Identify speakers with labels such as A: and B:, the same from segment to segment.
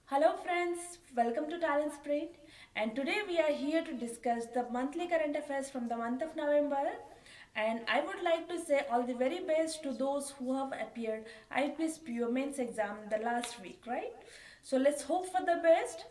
A: Hello friends, welcome to Talent Sprint, and today we are here to discuss the monthly current affairs from the month of November. And I would like to say all the very best to those who have appeared IPS PO mains exam the last week, right? So let's hope for the best.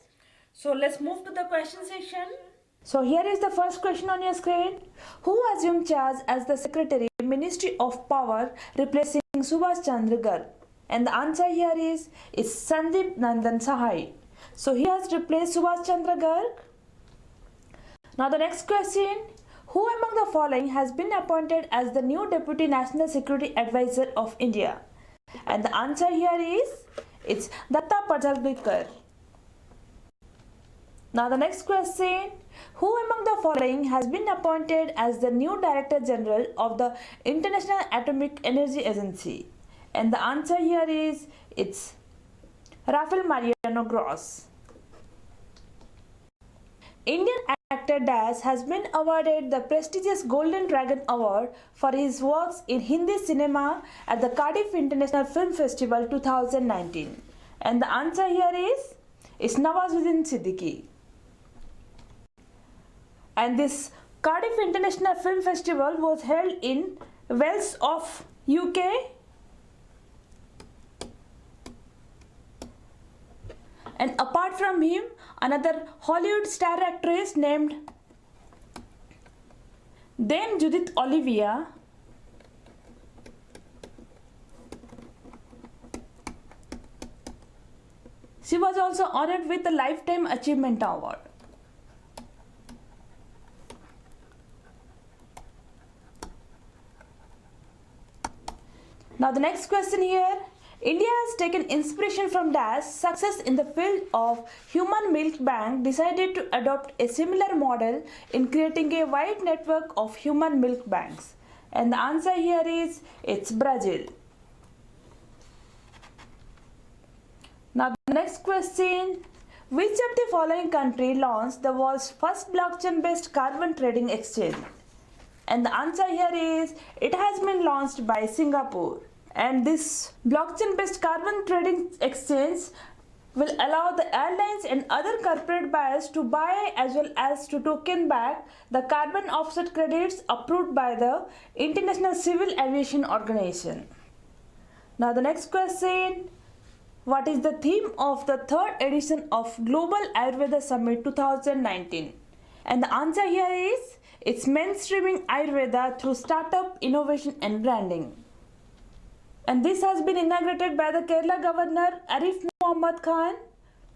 A: So let's move to the question section. So here is the first question on your screen. Who assumed charge as the Secretary, Ministry of Power, replacing Subhash Chandra Garg? And the answer here is Sandeep Nandan Sahai. So he has replaced Subhash Chandra Garg. Now the next question. Who among the following has been appointed as the new Deputy National Security Advisor of India? And the answer here it's Datta Padalkar. Now the next question. Who among the following has been appointed as the new Director General of the International Atomic Energy Agency? And the answer here it's Rafael Mariano Gross. Indian actor Das has been awarded the prestigious Golden Dragon Award for his works in Hindi cinema at the Cardiff International Film Festival 2019. And the answer here is Nawazuddin Siddiqui. And this Cardiff International Film Festival was held in Wales of UK. And apart from him, another Hollywood star actress named Dame Judith Olivia she was also honored with the Lifetime Achievement Award. Now the next question here. India has taken inspiration from DAS's success in the field of human milk bank, decided to adopt a similar model in creating a wide network of human milk banks. And the answer here it's Brazil. Now the next question. Which of the following country launched the world's first blockchain-based carbon trading exchange? And the answer here is it has been launched by Singapore. And this blockchain-based carbon trading exchange will allow the airlines and other corporate buyers to buy as well as to token back the carbon offset credits approved by the International Civil Aviation Organization. Now the next question. What is the theme of the third edition of Global Ayurveda Summit 2019? And the answer here is it's mainstreaming Ayurveda through startup, innovation and branding. And this has been inaugurated by the Kerala Governor Arif Muhammad Khan.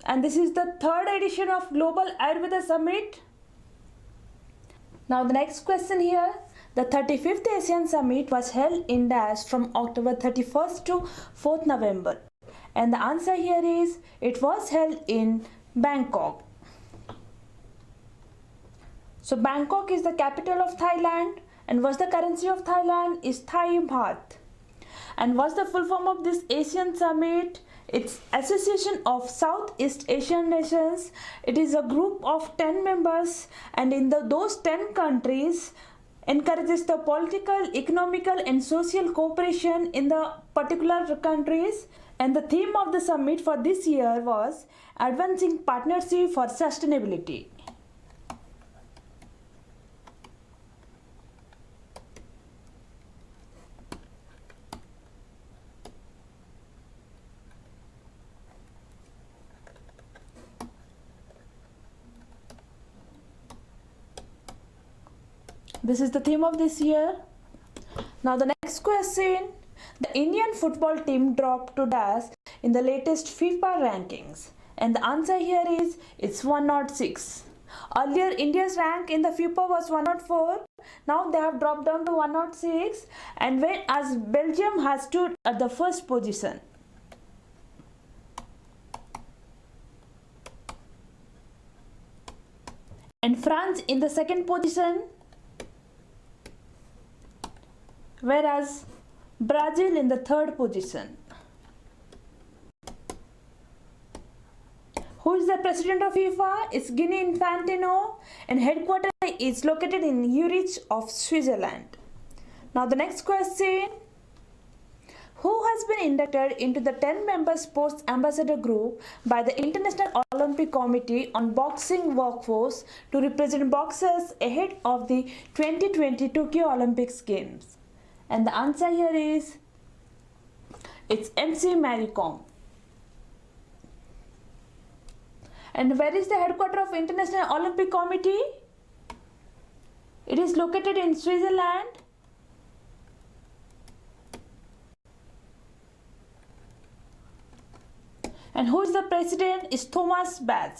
A: And this is the third edition of Global Ayurveda Summit. Now the next question here. The 35th Asian Summit was held in Dash from October 31st to 4th November. And the answer here is it was held in Bangkok. So Bangkok is the capital of Thailand, and what's the currency of Thailand is Thai baht. And what's the full form of this Asian Summit? It's Association of Southeast Asian Nations. It is a group of 10 members, and in those 10 countries encourages the political, economical and social cooperation in the particular countries. And the theme of the summit for this year was Advancing Partnership for Sustainability. This is the theme of this year. Now the next question. The Indian football team dropped to Dash in the latest FIFA rankings. And the answer here is it's 106. Earlier India's rank in the FIFA was 104. Now they have dropped down to 106. And whereas Belgium has stood at the first position. And France in the second position. Whereas Brazil in the third position. Who is the president of FIFA? It's Gianni Infantino, and headquarters is located in Zurich of Switzerland. Now the next question. who has been inducted into the 10-member Sports Ambassador Group by the International Olympic Committee on Boxing Workforce to represent boxers ahead of the 2020 Tokyo Olympics Games? And the answer here is, it's MC Mary Kom. And where is the headquarters of International Olympic Committee? It is located in Switzerland. And who is the president? Is Thomas Bach.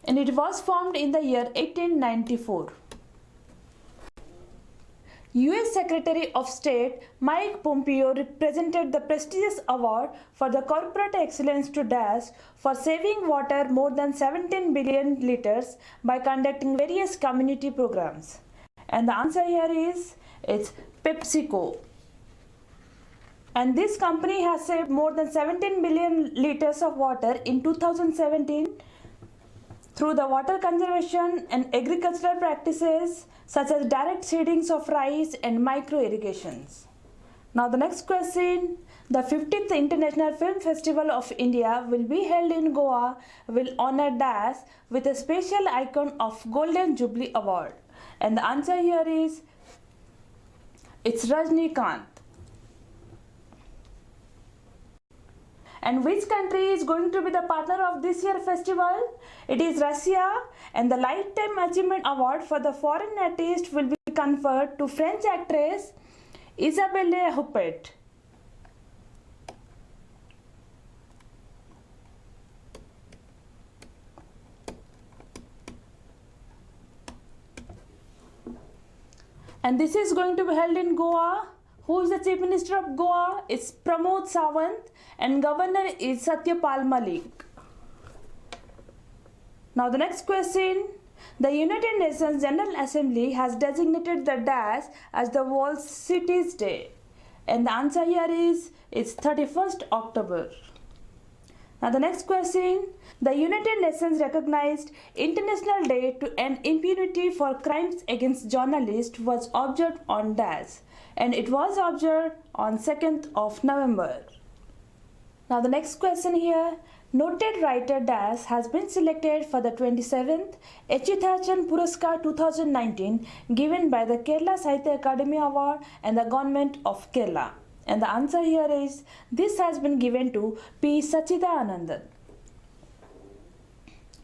A: And it was formed in the year 1894. US Secretary of State Mike Pompeo presented the prestigious award for the corporate excellence to DAS for saving water more than 17 billion liters by conducting various community programs. And the answer here is, it's PepsiCo. And this company has saved more than 17 billion liters of water in 2017 through the water conservation and agricultural practices such as direct seedings of rice and micro irrigations. Now the next question, the 50th International Film Festival of India will be held in Goa, will honor DAS with a special icon of Golden Jubilee Award. And the answer here is, it's Rajnikant. And which country is going to be the partner of this year's festival? It is Russia, and the Lifetime Achievement Award for the foreign artist will be conferred to French actress Isabelle Huppert. And this is going to be held in Goa. Who is the Chief Minister of Goa? It's Pramod Sawant, and Governor is Satyapal Malik. Now the next question. The United Nations General Assembly has designated the DAS as the World Cities Day. And the answer here is, it's 31st October. Now the next question. The United Nations recognized International Day to End Impunity for Crimes Against Journalists was observed on DAS. And it was observed on 2nd of November. Now the next question here. Noted writer Das has been selected for the 27th Echithachan Puraskar 2019 given by the Kerala Sahitya Academy Award and the Government of Kerala. And the answer here is, this has been given to P. Sachidanandan.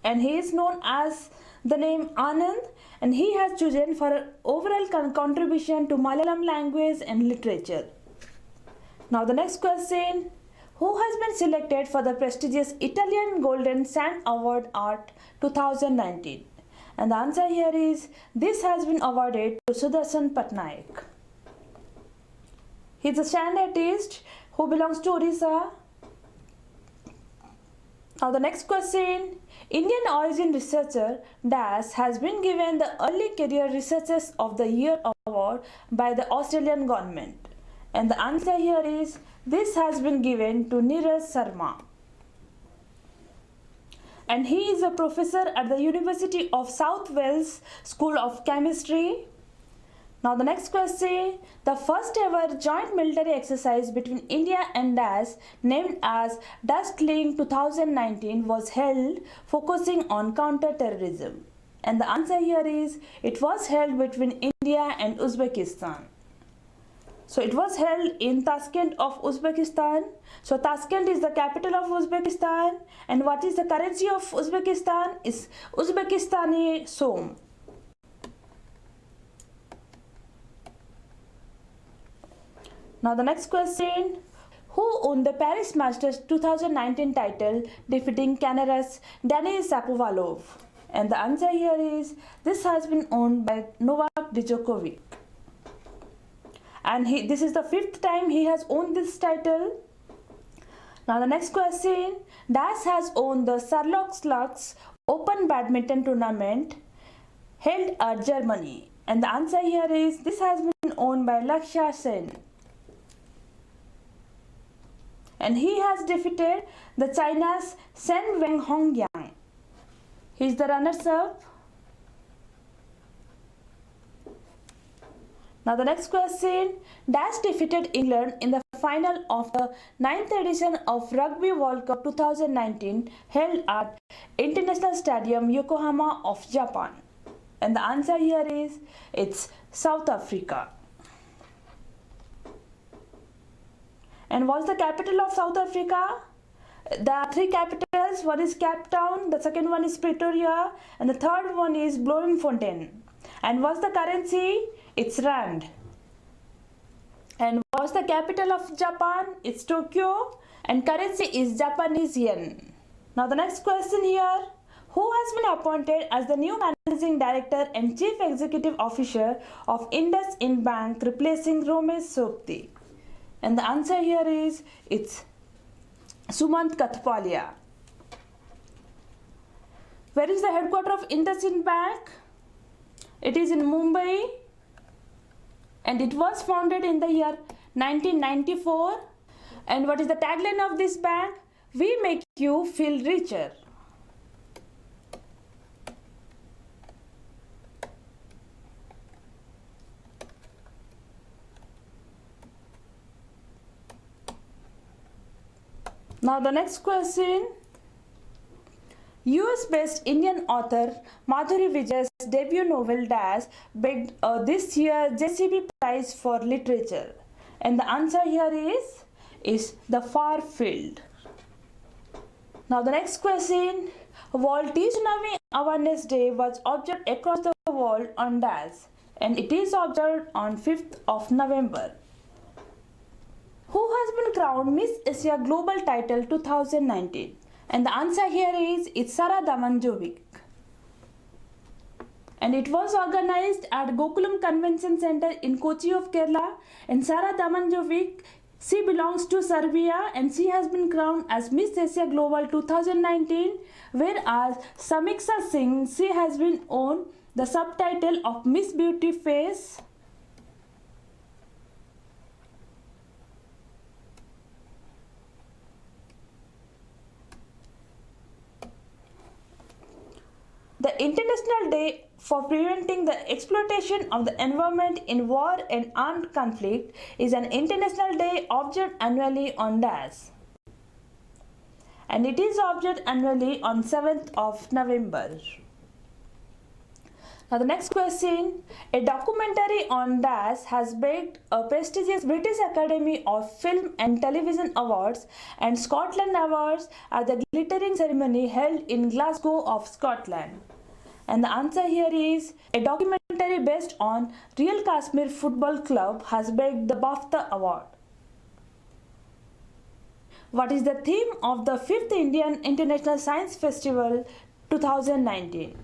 A: And he is known as the name Anand, and he has chosen for overall contribution to Malayalam language and literature. Now the next question. Who has been selected for the prestigious Italian Golden Sand Award Art 2019? And the answer here is, this has been awarded to Sudarshan Patnaik. He is a sand artist who belongs to Orissa. Now the next question. Indian origin researcher Das has been given the Early Career Researchers of the Year award by the Australian government. And the answer here is, this has been given to Neeraj Sharma. And he is a professor at the University of South Wales School of Chemistry. Now the next question. The first ever joint military exercise between India and DAS, named as Dust Link 2019, was held focusing on counter-terrorism. And the answer here is, it was held between India and Uzbekistan. So it was held in Tashkent of Uzbekistan. So Tashkent is the capital of Uzbekistan. And what is the currency of Uzbekistan? Is Uzbekistani Som. Now the next question. Who won the Paris Masters 2019 title defeating Canada's Denis Shapovalov? And the answer here is, this has been won by Novak Djokovic. And this is the 5th time he has won this title. Now the next question. Das has won the Sherlock Slugs Open Badminton Tournament held at Germany. And the answer here is, this has been won by Lakshya Sen. And he has defeated the China's Shen Weng Hongyang. He is the runners-up. Now the next question, Dash defeated England in the final of the 9th edition of Rugby World Cup 2019 held at International Stadium Yokohama of Japan. And the answer here is, it's South Africa. And what's the capital of South Africa? There are three capitals. One is Cape Town, the second one is Pretoria, and the third one is Bloemfontein. And what's the currency? It's Rand. And what's the capital of Japan? It's Tokyo, and currency is Japanese yen. Now the next question here, who has been appointed as the new managing director and chief executive officer of IndusInd Bank, replacing Romesh Sokti? And the answer here is, it's Sumant Katpalia. Where is the headquarters of IndusInd Bank? It is in Mumbai, and it was founded in the year 1994. And what is the tagline of this bank? We make you feel richer. Now the next question. US-based Indian author Madhuri Vijay's debut novel Dash bagged this year JCB Prize for Literature. And the answer here is The Far Field. Now the next question. World Tsunami Awareness Day was observed across the world on Dash, and it is observed on 5th of November. Who has been crowned Miss Asia Global Title 2019? And the answer here is, it's Sara Damanjovic. And it was organized at Gokulam Convention Center in Kochi of Kerala. And Sara Damanjovic, she belongs to Serbia, and she has been crowned as Miss Asia Global 2019, whereas Samiksha Singh, she has been on the subtitle of Miss Beauty Face. The International Day for Preventing the Exploitation of the Environment in War and Armed Conflict is an international day observed annually on Dash, and it is observed annually on 7th of November. Now the next question, a documentary on Dash has bagged a prestigious British Academy of Film and Television Awards and Scotland Awards at the glittering ceremony held in Glasgow of Scotland. And the answer here is, a documentary based on Real Kashmir Football Club has bagged the BAFTA Award. What is the theme of the 5th Indian International Science Festival 2019?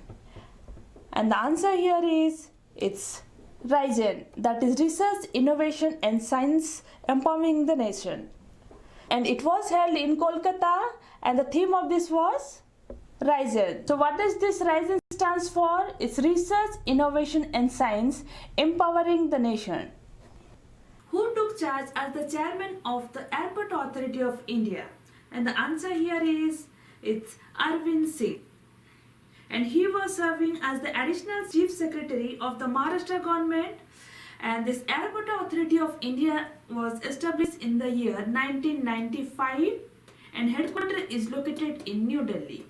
A: And the answer here is, it's RISEN, that is Research, Innovation and Science Empowering the Nation. And it was held in Kolkata, and the theme of this was RISEN. So what does this RISEN stands for? It's Research, Innovation and Science Empowering the Nation. Who took charge as the chairman of the Airport Authority of India? And the answer here is, it's Arvind Singh. And he was serving as the additional chief secretary of the Maharashtra government. And this Airport Authority of India was established in the year 1995, and headquarters is located in New Delhi.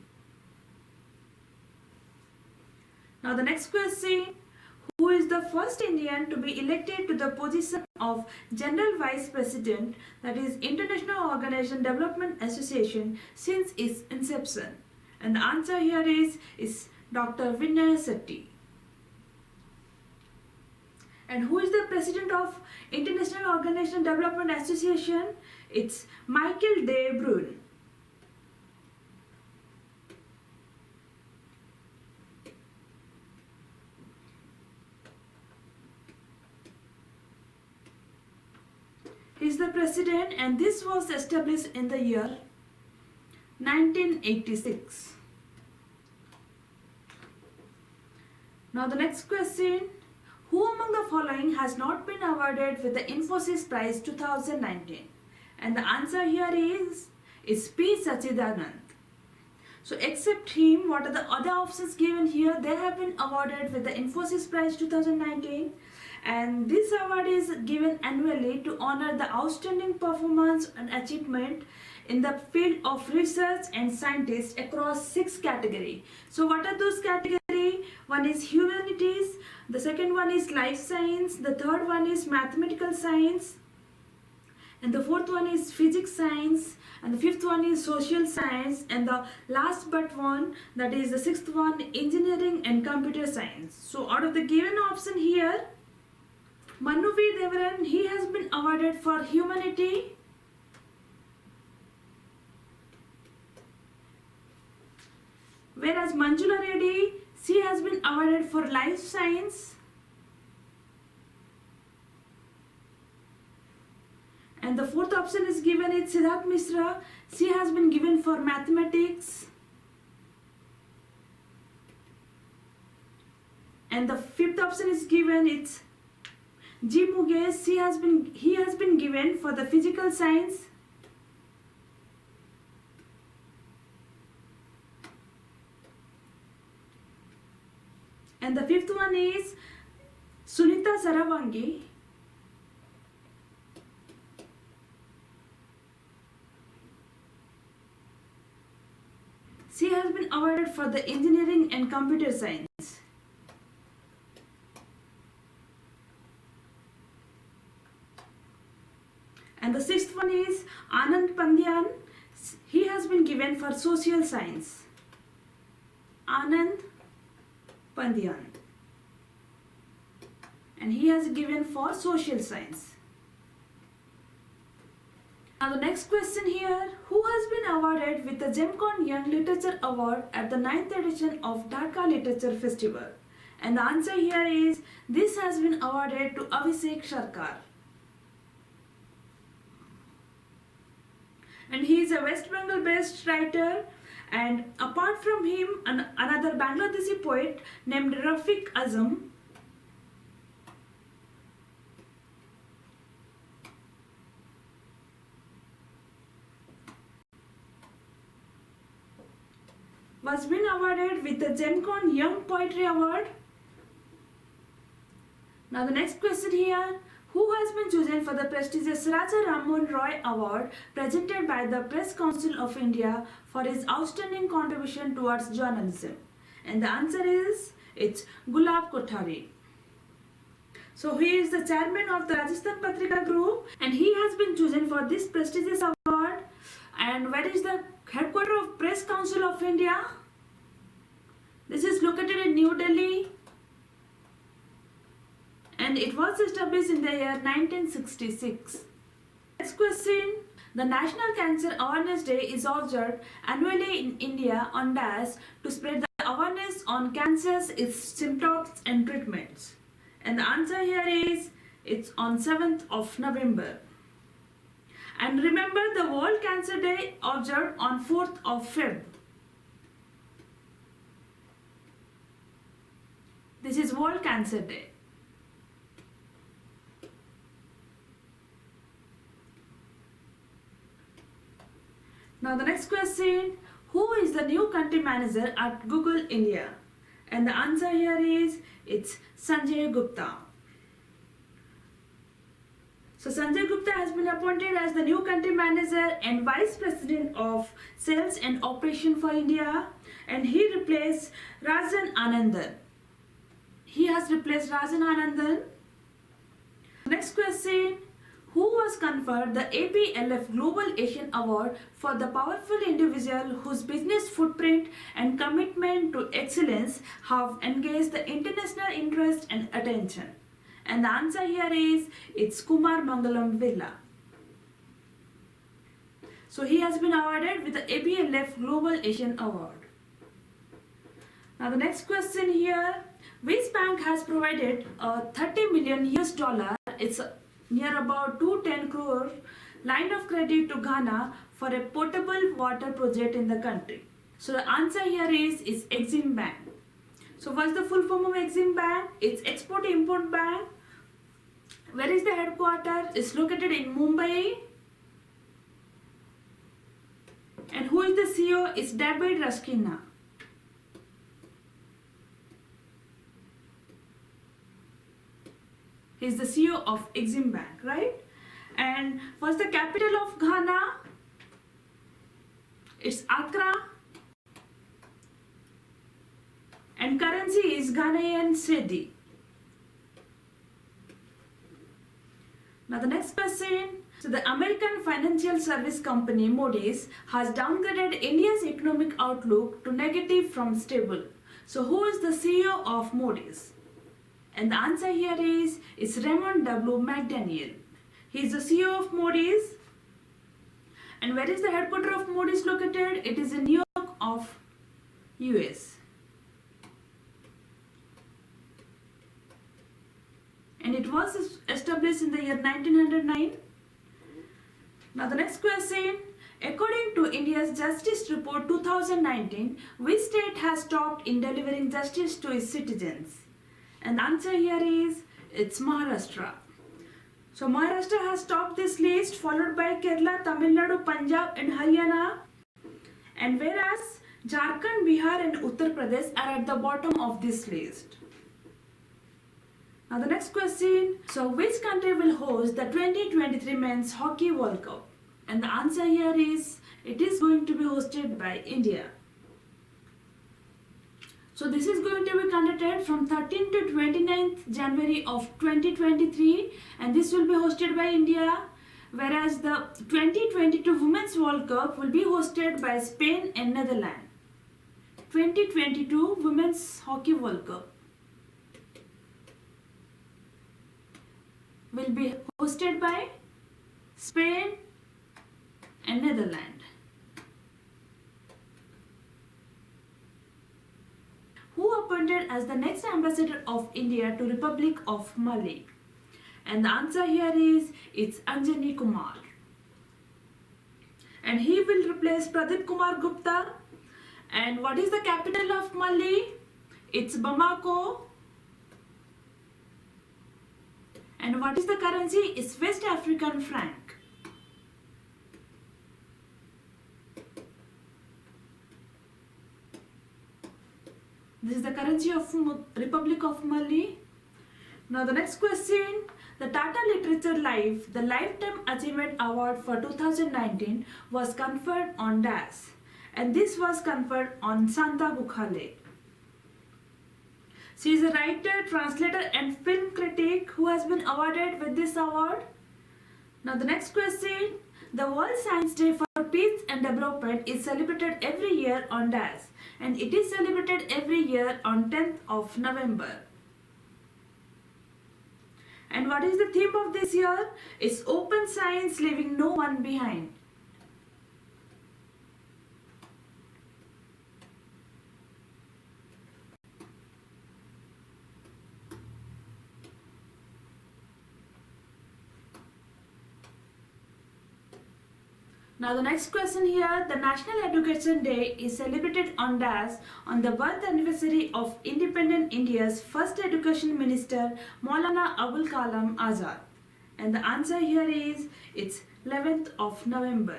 A: Now the next question, who is the first Indian to be elected to the position of General Vice President, that is International Organization Development Association, since its inception? And the answer here is Dr. Vinay Sethi. And who is the president of International Organization Development Association? It's Michael De Bruyne. He is the president, and this was established in the year 1986. Now the next question, who among the following has not been awarded with the Infosys Prize 2019? And the answer here is P. Sachidanand. So except him, what are the other options given here? They have been awarded with the Infosys Prize 2019. and this award is given annually to honor the outstanding performance and achievement in the field of research and scientists across 6 categories. So what are those categories? One is humanities, the second one is life science, the third one is mathematical science, and the fourth one is physics science, and the fifth one is social science, and the last but one, that is the sixth one, engineering and computer science. So out of the given option here, Manu V. Devaran, he has been awarded for humanity, whereas Manjula Reddy, she has been awarded for life science, and the fourth option is given is Siddharth Mishra, she has been given for mathematics, and the fifth option is given it's G. Mukesh, he has been given for the physical science, and the fifth one is Sunita Saravangi, she has been awarded for the engineering and computer science. And the sixth one is Anand Pandyan, he has been given for social science. Anand Pandyan, and he has given for social science. Now the next question here, who has been awarded with the Gemcon Young Literature Award at the 9th edition of Dhaka Literature Festival? And the answer here is, this has been awarded to Abhishek Sarkar. And he is a West Bengal based writer, and apart from him, another Bangladeshi poet named Rafiq Azam was been awarded with the Gemcon Young Poetry Award. Now the next question here, who has been chosen for the prestigious Raja Rammohun Roy Award presented by the Press Council of India for his outstanding contribution towards journalism? And the answer is, it's Gulab Kothari. So he is the chairman of the Rajasthan Patrika Group, and he has been chosen for this prestigious award. And where is the headquarters of Press Council of India? This is located in New Delhi, and it was established in the year 1966. Next question. The National Cancer Awareness Day is observed annually in India on DAS to spread the awareness on cancers, its symptoms and treatments. And the answer here is, it's on 7th of November. And remember, the World Cancer Day observed on 4th of Feb. This is World Cancer Day. Now the next question, who is the new country manager at Google India? And the answer here is, it's Sanjay Gupta. So Sanjay Gupta has been appointed as the new country manager and vice president of sales and operation for India, and he replaced Rajan Anandan. He has replaced Rajan Anandan. Next question, who was conferred the APLF Global Asian Award for the powerful individual whose business footprint and commitment to excellence have engaged the international interest and attention? And the answer here is, it's Kumar Mangalam Villa. So he has been awarded with the APLF Global Asian Award. Now the next question here, which bank has provided a 30 million US dollar, it's near about 210 crore line of credit to Ghana for a potable water project in the country? So the answer here is Exim Bank. So what's the full form of Exim Bank? It's Export Import Bank. Where is the headquarters? It's located in Mumbai. And who is the CEO? It's David Raskina. He's the CEO of Exim Bank, right? And what's the capital of Ghana? It's Accra. And currency is Ghanaian cedi. Now the next question. So the American financial service company Moody's has downgraded India's economic outlook to negative from stable. So who is the CEO of Moody's? And the answer here is Raymond W. McDaniel. He is the CEO of Moody's. And where is the headquarters of Moody's located? It is in New York of US. And it was established in the year 1909. Now the next question. According to India's Justice Report 2019, which state has topped in delivering justice to its citizens? And the answer here is, it's Maharashtra. So Maharashtra has topped this list, followed by Kerala, Tamil Nadu, Punjab and Haryana. And whereas Jharkhand, Bihar and Uttar Pradesh are at the bottom of this list. Now the next question. So which country will host the 2023 Men's Hockey World Cup? And the answer here is, it is going to be hosted by India. So this is going to be conducted from 13th to 29th January of 2023 and this will be hosted by India, whereas the 2022 Women's World Cup will be hosted by Spain and Netherlands. 2022 Women's Hockey World Cup will be hosted by Spain and Netherlands. Who appointed as the next ambassador of India to Republic of Mali? And the answer here is, it's Anjani Kumar. And he will replace Pradeep Kumar Gupta. And what is the capital of Mali? It's Bamako. And what is the currency? It's West African franc. This is the currency of Republic of Mali. Now the next question. The Tata Literature Life, the Lifetime Achievement Award for 2019 was conferred on DAS. And this was conferred on Santa Bukhale. She is a writer, translator and film critic who has been awarded with this award. Now the next question. The World Science Day for Peace and Development is celebrated every year on DAS. And it is celebrated every year on 10th of November. And what is the theme of this year? It's Open Science, Leaving No One Behind. Now the next question here, the National Education Day is celebrated on DAS on the birth anniversary of independent India's first education minister Maulana Abul Kalam Azad. And the answer here is, it's 11th of November.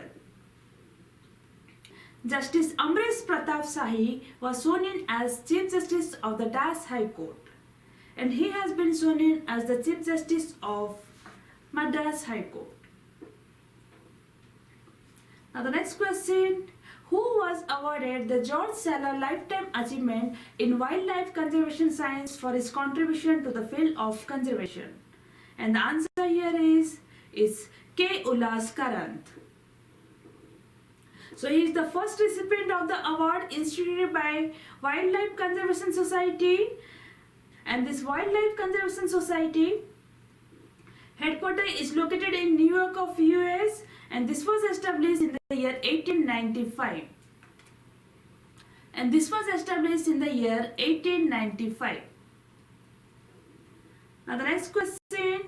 A: Justice Amresh Pratap Sahi was sworn in as Chief Justice of the DAS High Court. And he has been sworn in as the Chief Justice of Madras High Court. Now the next question, who was awarded the George Sala Lifetime Achievement in Wildlife Conservation Science for his contribution to the field of conservation? And the answer here is K. Ulas Karant. So he is the first recipient of the award instituted by Wildlife Conservation Society. And this Wildlife Conservation Society headquarters is located in New York of US. And this was established in the year 1895. And this was established in the year 1895. Now the next question.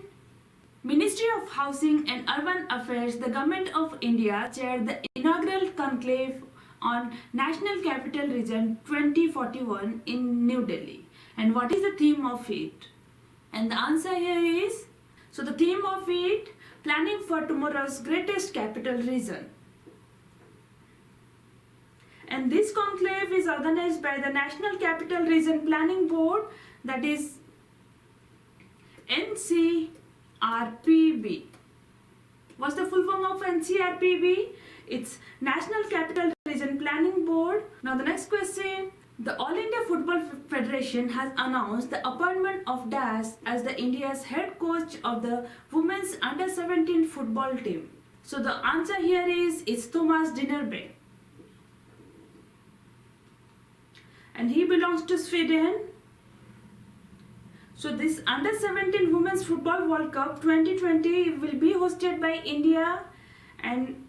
A: Ministry of Housing and Urban Affairs, the Government of India chaired the inaugural conclave on National Capital Region 2041 in New Delhi. And what is the theme of it? And the answer here is, so the theme of it, Planning for Tomorrow's Greatest Capital Region. And this conclave is organized by the National Capital Region Planning Board, that is NCRPB. What's the full form of NCRPB? It's National Capital Region Planning Board. Now the next question. The All India Football Federation has announced the appointment of Das as the India's head coach of the women's under-17 football team. So the answer here is Thomas Dinnerby. And he belongs to Sweden. So this under-17 Women's Football World Cup 2020 will be hosted by India, and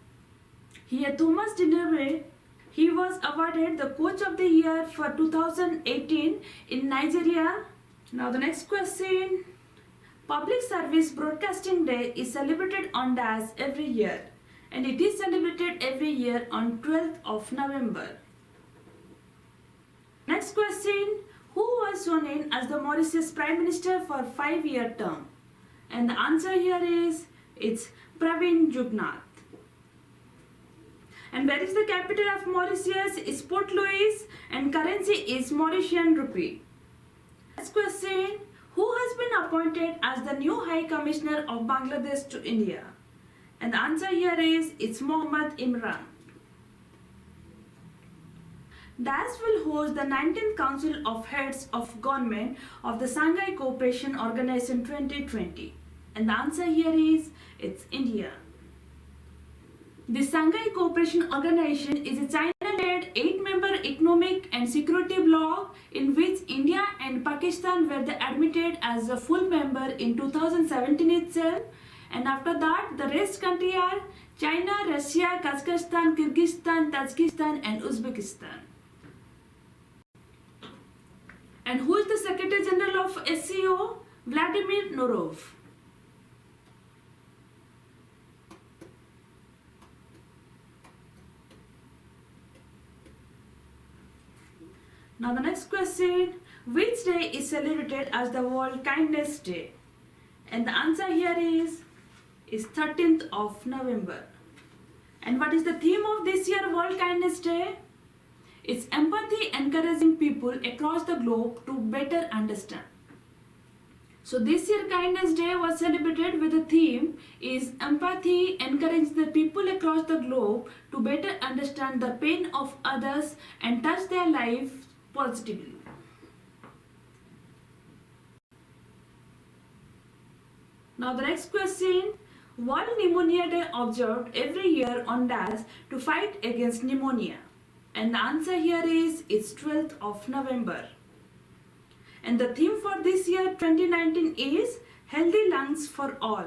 A: here Thomas Dinnerby, he was awarded the Coach of the Year for 2018 in Nigeria. Now the next question. Public Service Broadcasting Day is celebrated on DAS every year, and it is celebrated every year on 12th of November. Next question. Who was sworn in as the Mauritius Prime Minister for 5-year term? And the answer here it's Pravin Jugnauth. And where is the capital of Mauritius? Is Port Louis, and currency is Mauritian rupee. Next question. Who has been appointed as the new High Commissioner of Bangladesh to India? And the answer here it's Mohammad Imran. DAS will host the 19th Council of Heads of Government of the Shanghai Cooperation Organization 2020. And the answer here it's India. The Shanghai Cooperation Organization is a China-led 8-member economic and security bloc in which India and Pakistan were admitted as a full member in 2017 itself. And after that, the rest countries are China, Russia, Kazakhstan, Kyrgyzstan, Tajikistan and Uzbekistan. And who is the Secretary General of SCO? Vladimir Norov. Now the next question. Which day is celebrated as the World Kindness Day? And the answer here is 13th of November. And what is the theme of this year World Kindness Day? It's empathy, encouraging people across the globe to better understand. So this year Kindness Day was celebrated with the theme is empathy, encourage the people across the globe to better understand the pain of others and touch their life positively. Now the next question. World Pneumonia Day observed every year on DAS to fight against pneumonia. And the answer here it's 12th of November. And the theme for this year 2019 is Healthy Lungs for All.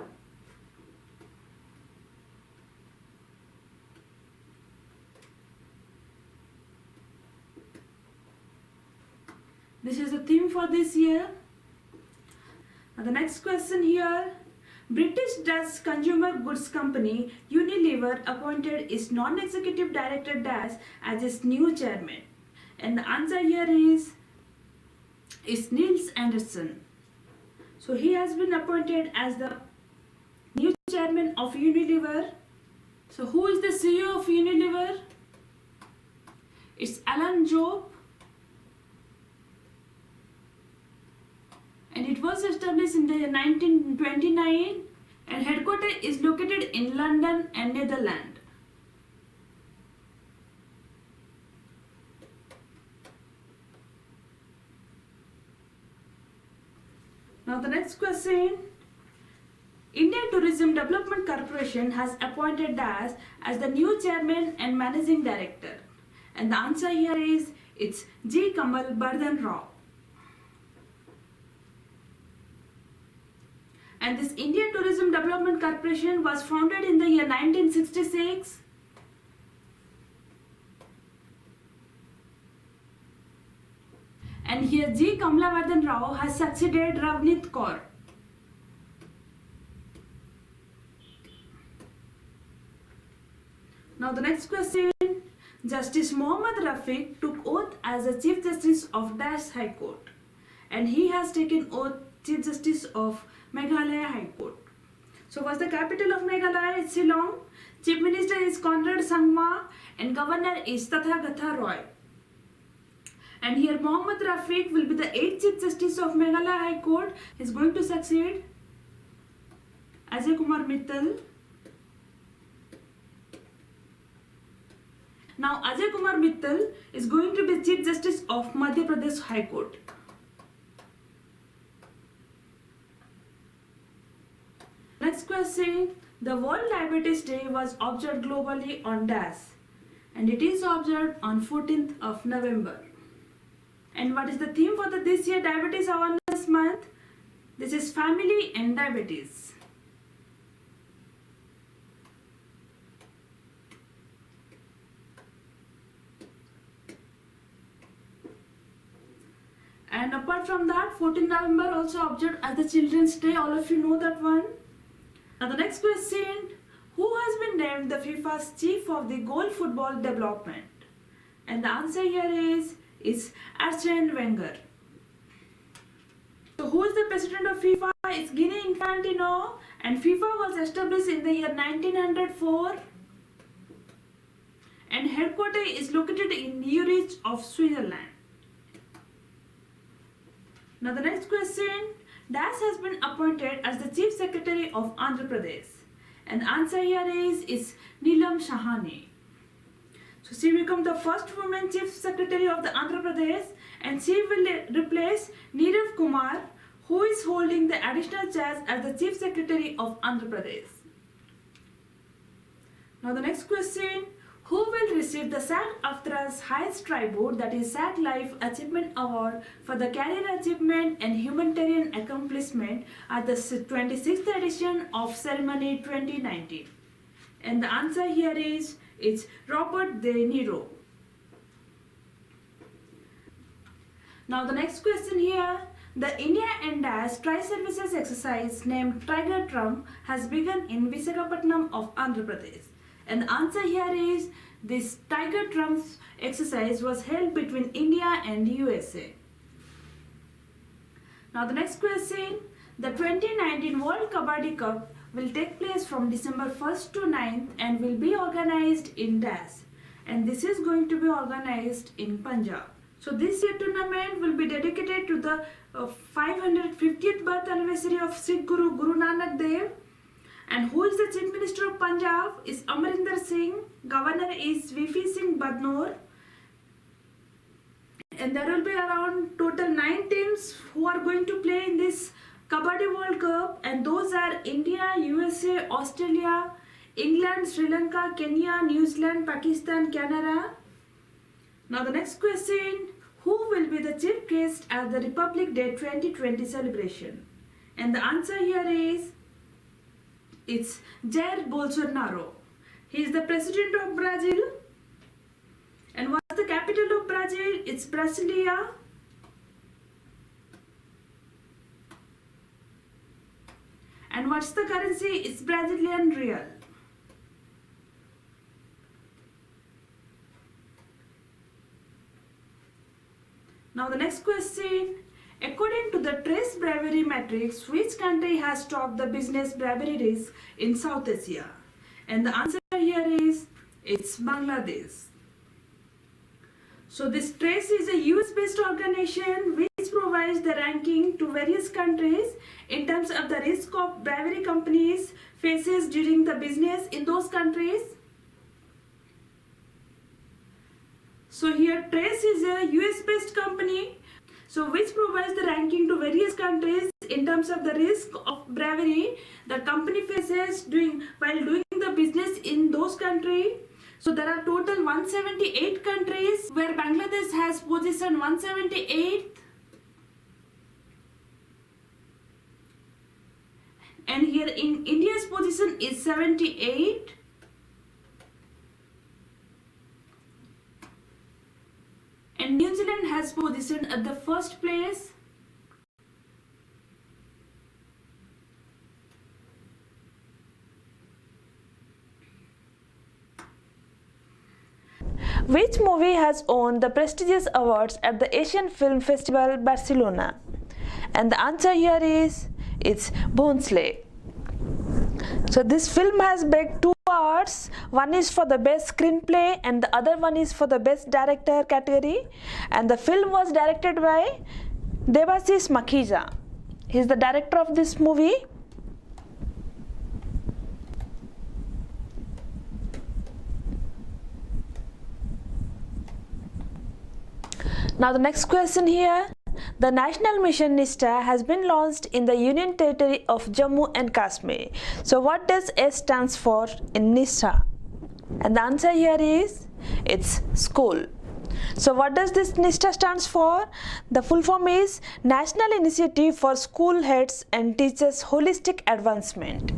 A: This is the theme for this year. Now the next question here. British Dutch consumer goods company Unilever appointed its non-executive director DAS as its new chairman. And the answer here is Niels Anderson. So he has been appointed as the new chairman of Unilever. So who is the CEO of Unilever? It's Alan Jope. And it was established in the 1929 and headquarters is located in London and Netherlands. Now the next question. India Tourism Development Corporation has appointed DAS as the new chairman and managing director. And the answer here it's G. Kamal Bardhan Rao. And this India Tourism Development Corporation was founded in the year 1966. And here G. Kamalvardhan Rao has succeeded Ravneet Kaur. Now the next question. Justice Mohammad Rafiq took oath as the Chief Justice of Dash High Court. And he has taken oath Chief Justice of Meghalaya High Court. So what's the capital of Meghalaya? It's Shillong. Chief Minister is Conrad Sangma and Governor is Tathagatha Roy. And here Mohammad Rafiq will be the 8th Chief Justice of Meghalaya High Court. He is going to succeed Ajay Kumar Mittal. Now Ajay Kumar Mittal is going to be Chief Justice of Madhya Pradesh High Court. Next question. The World Diabetes Day was observed globally on dash, and it is observed on 14th of November. And what is the theme for this year Diabetes Awareness Month? This is family and diabetes. And apart from that, 14th November also observed as the Children's Day. All of you know that one. Now the next question, who has been named the FIFA's chief of the goal football development? And the answer here is Arsene Wenger. So who is the president of FIFA? It's Gianni Infantino, and FIFA was established in the year 1904 and headquarters is located in Zurich of Switzerland. Now the next question, Das has been appointed as the Chief Secretary of Andhra Pradesh, and the answer here is Neelam Sahani. So she become the first woman Chief Secretary of the Andhra Pradesh, and she will replace Nirav Kumar, who is holding the additional charge as the Chief Secretary of Andhra Pradesh. Now the next question, who will receive the SAG-AFTRA's highest tribute, that is SAG Life Achievement Award for the career achievement and humanitarian accomplishment at the 26th edition of ceremony 2019? And the answer here is Robert De Niro. Now the next question here, the India and DAS Tri-Services exercise named Tiger Trump has begun in Visakhapatnam of Andhra Pradesh. And the answer here is this Tiger Trump exercise was held between India and USA. Now the next question, the 2019 World Kabaddi Cup will take place from December 1st to 9th and will be organized in DAS. And this is going to be organized in Punjab. So this year tournament will be dedicated to the 550th birth anniversary of Sikh Guru Guru Nanak Dev. And who is the Chief Minister of Punjab is Amarinder Singh. Governor is VP Singh Badnoor. And there will be around total 9 teams who are going to play in this Kabaddi World Cup, and those are India, USA, Australia, England, Sri Lanka, Kenya, New Zealand, Pakistan, Canada. Now the next question, who will be the chief guest at the Republic Day 2020 celebration? And the answer here is it's Jair Bolsonaro. He is the president of Brazil. And what's the capital of Brazil? It's Brasilia. And what's the currency? It's Brazilian real. Now the next question. According to the Trace Bravery Matrix, which country has topped the business bravery risk in South Asia? And the answer here is it's Bangladesh. So this Trace is a US-based organization which provides the ranking to various countries in terms of the risk of bravery companies faces during the business in those countries. So here Trace is a US-based company, so which provides the ranking to various countries in terms of the risk of bravery the company faces while doing the business in those countries. So there are total 178 countries where Bangladesh has position 178, and here in India's position is 78. And New Zealand has position at the first place.
B: Which movie has won the prestigious awards at the Asian Film Festival Barcelona? And the answer here is it's Bhonsle. So this film has bagged 2 awards. awards. One is for the best screenplay and the other one is for the best director category. And the film was directed by Debashish Makhija. He is the director of this movie. Now the next question here. The national mission NISTA has been launched in the Union Territory of Jammu and Kashmir. So what does S stands for in NISTA? And the answer here is it's school. So what does this NISTA stands for? The full form is National Initiative for School Heads and Teachers Holistic Advancement.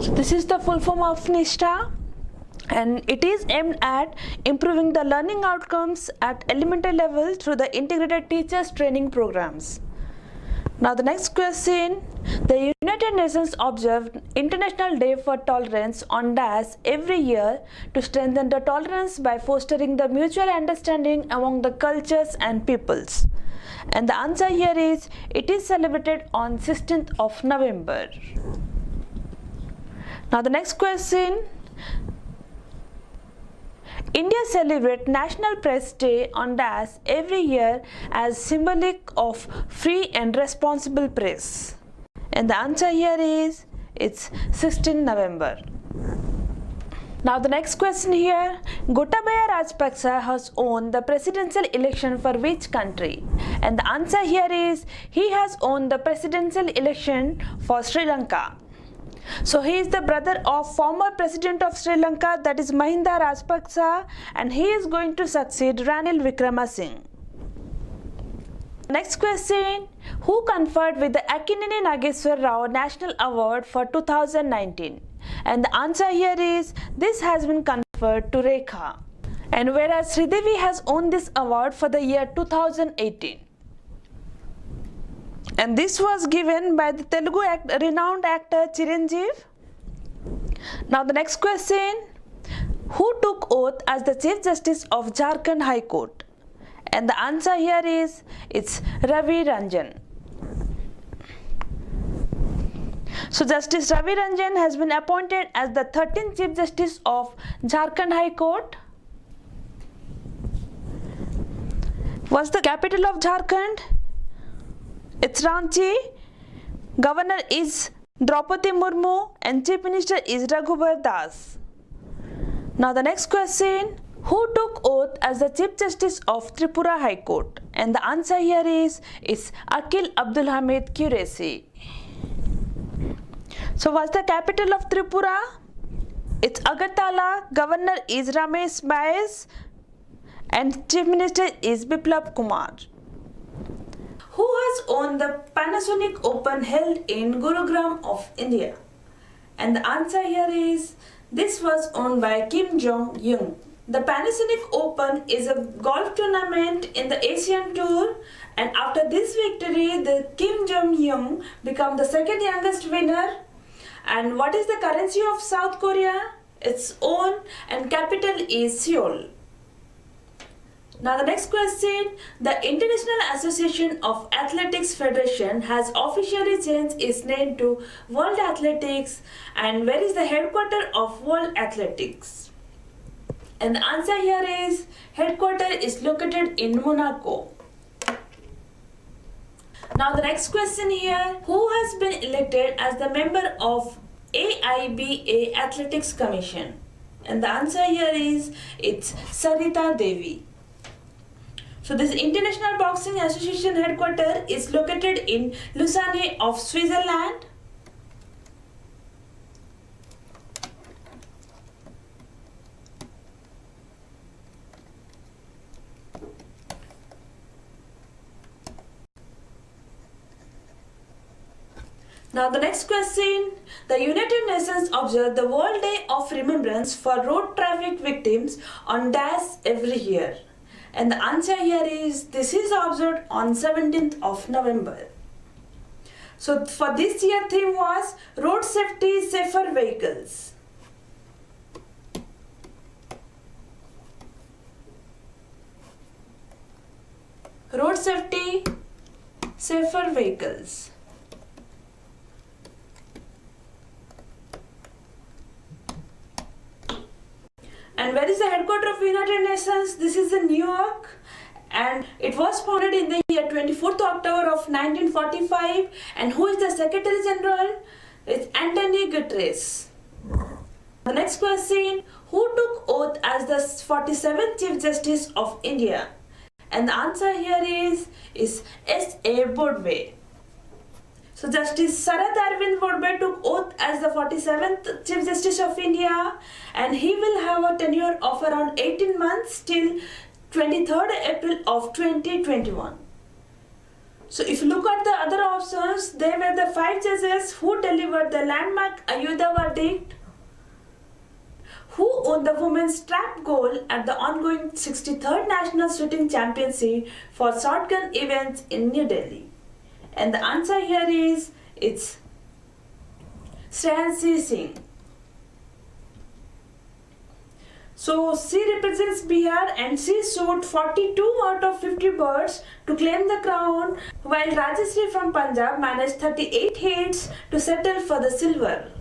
B: So this is the full form of NISTA, and it is aimed at improving the learning outcomes at elementary level through the integrated teachers training programs. Now the next question. The United Nations observed International Day for Tolerance on DAS every year to strengthen the tolerance by fostering the mutual understanding among the cultures and peoples. And the answer here is it is celebrated on 16th of November. Now the next question. India celebrates National Press Day on DAS every year as symbolic of free and responsible press. And the answer here is it's 16 November. Now the next question here. Gotabaya Rajapaksa has won the presidential election for which country? And the answer here is he has won the presidential election for Sri Lanka. So he is the brother of former president of Sri Lanka, that is Mahinda Rajapaksa, and he is going to succeed Ranil Wickremesinghe. Next question. Who conferred with the Akkineni Nageswar Rao National Award for 2019? And the answer here is this has been conferred to Rekha. And whereas Sridevi has won this award for the year 2018. And this was given by the Telugu renowned actor Chiranjeev. Now the next question. Who took oath as the Chief Justice of Jharkhand High Court? And the answer here is it's Ravi Ranjan. So Justice Ravi Ranjan has been appointed as the 13th Chief Justice of Jharkhand High Court. What's the capital of Jharkhand? It's Ranchi. Governor is Draupadi Murmu and Chief Minister is Raghubar Das. Now the next question. Who took oath as the Chief Justice of Tripura High Court? And the answer here is it's Akil Abdul Hamid Qureshi. So what's the capital of Tripura? It's Agartala. Governor is Ramesh Bais and Chief Minister is Biplab Kumar. Who has won the Panasonic Open held in Gurugram of India? And the answer here is this was won by Kim Jong-young. The Panasonic Open is a golf tournament in the Asian Tour, and after this victory, the Kim Jong-young became the second youngest winner. And what is the currency of South Korea? Its own and capital is Seoul. Now the next question. The International Association of Athletics Federation has officially changed its name to World Athletics, and where is the headquarters of World Athletics? And the answer here is headquarters is located in Monaco. Now the next question here. Who has been elected as the member of AIBA Athletics Commission? And the answer here is it's Sarita Devi. So this International Boxing Association headquarters is located in Lausanne of Switzerland.
A: Now the next question, the United Nations observe the World Day of Remembrance for Road Traffic Victims on dash every year. And the answer here is, this is observed on 17th of November. So for this year theme was Road Safety, Safer Vehicles. Road Safety, Safer Vehicles. And where is the headquarters of United Nations? This is in New York, and it was founded in the year 24th October of 1945. And who is the Secretary General? It's Antonio Guterres. The next question, who took oath as the 47th Chief Justice of India? And the answer here is S.A. Bodway. So Justice Sarath Arvind Bodway took oath as the 47th Chief Justice of India, and he will have a tenure of around 18 months till 23rd April of 2021. So if you look at the other options, they were the 5 judges who delivered the landmark Ayodhya verdict, who won the women's trap goal at the ongoing 63rd National Shooting Championship for shotgun events in New Delhi. And the answer here is, it's Shreyanshi Singh. So she represents Bihar and she shot 42 out of 50 birds to claim the crown, while Rajashree from Punjab managed 38 hits to settle for the silver.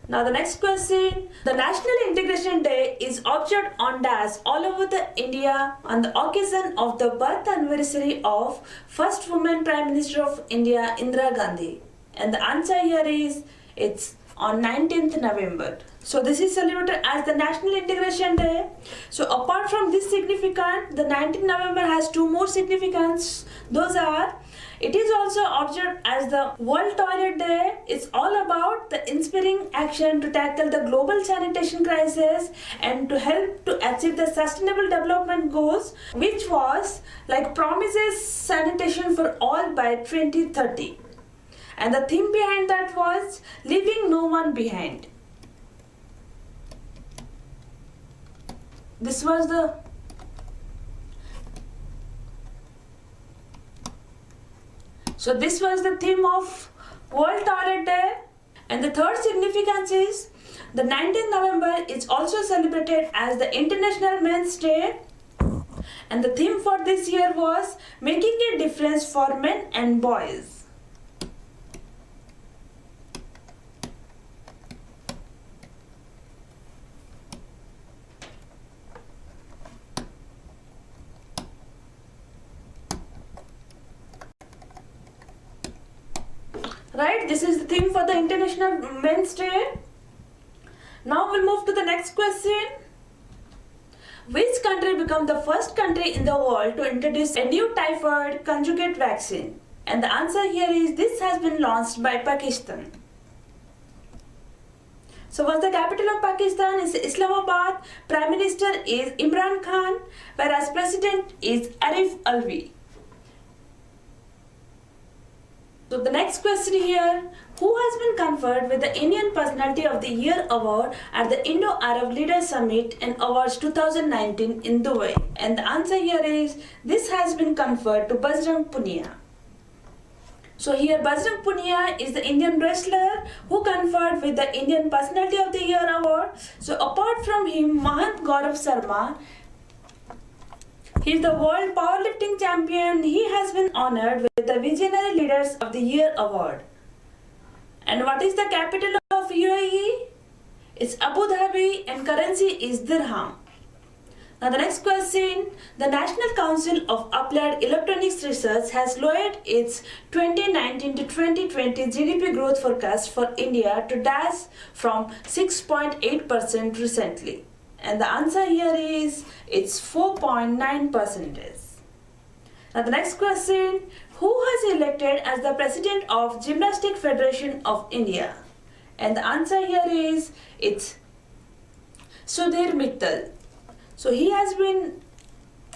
A: Now the next question, the National Integration Day is observed on dash all over the India on the occasion of the birth anniversary of first woman Prime Minister of India, Indira Gandhi. And the answer here is, it's on 19th November. So this is celebrated as the National Integration Day. So apart from this significance, the 19th November has 2 more significance. Those are, it is also observed as the World Toilet Day. It's all about the inspiring action to tackle the global sanitation crisis and to help to achieve the Sustainable Development Goals, which was like promises sanitation for all by 2030. And the theme behind that was leaving no one behind. This was the theme of World Toilet Day. And the third significance is the 19th November is also celebrated as the International Men's Day. And the theme for this year was making a difference for men and boys. Right, this is the theme for the International Men's Day. Now we'll move to the next question. Which country became the first country in the world to introduce a new typhoid conjugate vaccine? And the answer here is, this has been launched by Pakistan. So what's the capital of Pakistan? Is Islamabad. Prime Minister is Imran Khan, whereas President is Arif Alvi. So the next question here, who has been conferred with the Indian Personality of the Year Award at the Indo-Arab Leaders Summit and Awards 2019 in Dubai? And the answer here is, this has been conferred to Bajrang Punia. So here Bajrang Punia is the Indian wrestler who conferred with the Indian Personality of the Year Award. So apart from him, Mahant Gaurav Sharma, he is the world powerlifting champion. He has been honored with the Visionary Leaders of the Year Award. And what is the capital of UAE? It's Abu Dhabi and currency is dirham. Now the next question, the National Council of Applied Electronics Research has lowered its 2019 to 2020 GDP growth forecast for India to dash from 6.8% recently. And the answer here is, it's 4.9%. Now the next question, who has elected as the President of Gymnastic Federation of India? And the answer here is, it's Sudhir Mittal. So he has been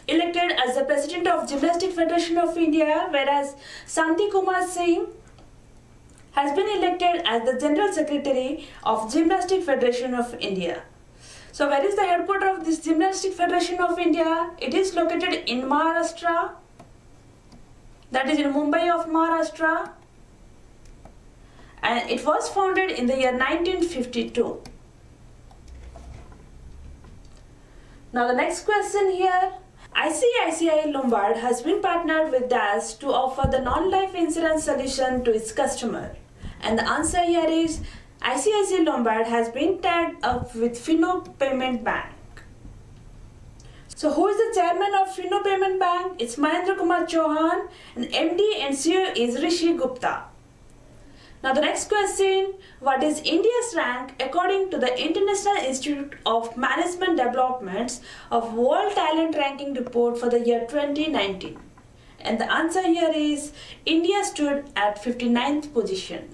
A: elected as the President of Gymnastic Federation of India, whereas Santi Kumar Singh has been elected as the General Secretary of Gymnastic Federation of India. So where is the headquarters of this Gymnastic Federation of India? It is located in Maharashtra. That is in Mumbai of Maharashtra. And it was founded in the year 1952. Now the next question here. ICICI Lombard has been partnered with DAS to offer the non-life insurance solution to its customer. And the answer here is ICICI Lombard has been tied up with Fino Payment Bank. So who is the chairman of Fino Payment Bank? It's Mahendra Kumar Chauhan, and MD and CEO is Rishi Gupta. Now the next question, what is India's rank according to the International Institute of Management Development's of World Talent Ranking Report for the year 2019? And the answer here is India stood at 59th position.